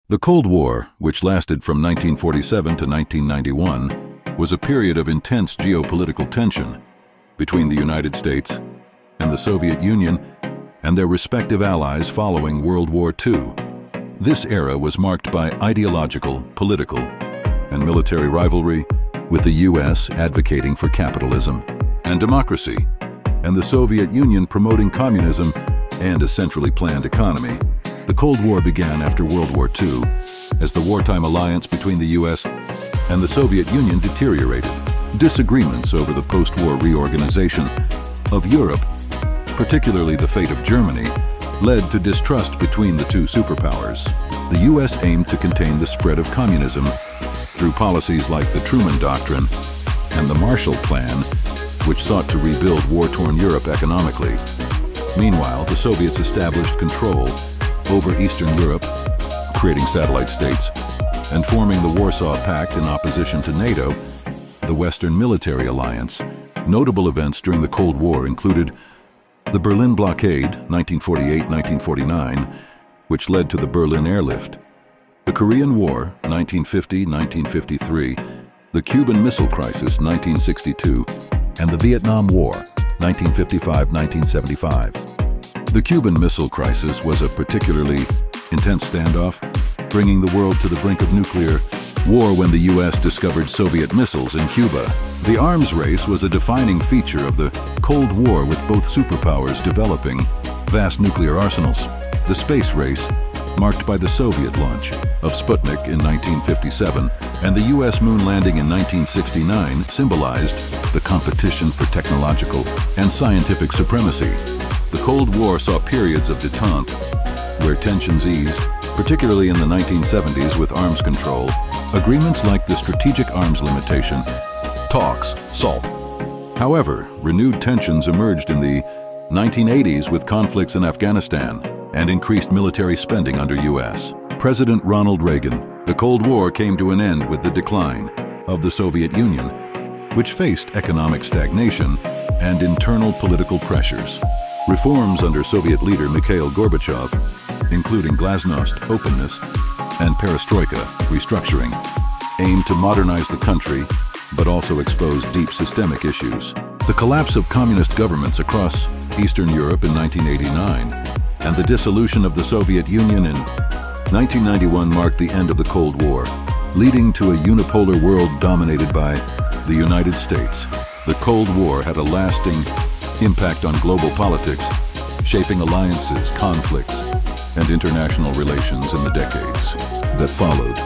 The Cold War, which lasted from 1947 to 1991, was a period of intense geopolitical tension between the United States and the Soviet Union and their respective allies following World War II. This era was marked by ideological, political, and military rivalry, with the U.S. advocating for capitalism and democracy, and the Soviet Union promoting communism and a centrally planned economy. The Cold War began after World War II, as the wartime alliance between the U.S. and the Soviet Union deteriorated. Disagreements over the post-war reorganization of Europe, particularly the fate of Germany, led to distrust between the two superpowers. The U.S. aimed to contain the spread of communism through policies like the Truman Doctrine and the Marshall Plan, which sought to rebuild war-torn Europe economically. Meanwhile, the Soviets established control over Eastern Europe, creating satellite states, and forming the Warsaw Pact in opposition to NATO, the Western military alliance. Notable events during the Cold War included the Berlin Blockade, 1948-1949, which led to the Berlin Airlift, the Korean War, 1950-1953, the Cuban Missile Crisis, 1962, and the Vietnam War, 1955-1975. The Cuban Missile Crisis was a particularly intense standoff, bringing the world to the brink of nuclear war when the U.S. discovered Soviet missiles in Cuba. The arms race was a defining feature of the Cold War, with both superpowers developing vast nuclear arsenals. The space race, marked by the Soviet launch of Sputnik in 1957 and the U.S. moon landing in 1969, symbolized the competition for technological and scientific supremacy. The Cold War saw periods of détente, where tensions eased, particularly in the 1970s with arms control. Agreements like the Strategic Arms Limitation talks, SALT. However, renewed tensions emerged in the 1980s with conflicts in Afghanistan and increased military spending under U.S. President Ronald Reagan. The Cold War came to an end with the decline of the Soviet Union, which faced economic stagnation and internal political pressures. Reforms under Soviet leader Mikhail Gorbachev, including glasnost, openness, and perestroika, restructuring, aimed to modernize the country, but also expose deep systemic issues. The collapse of communist governments across Eastern Europe in 1989 and the dissolution of the Soviet Union in 1991 marked the end of the Cold War, leading to a unipolar world dominated by the United States. The Cold War had a lasting impact on global politics, shaping alliances, conflicts, and international relations in the decades that followed.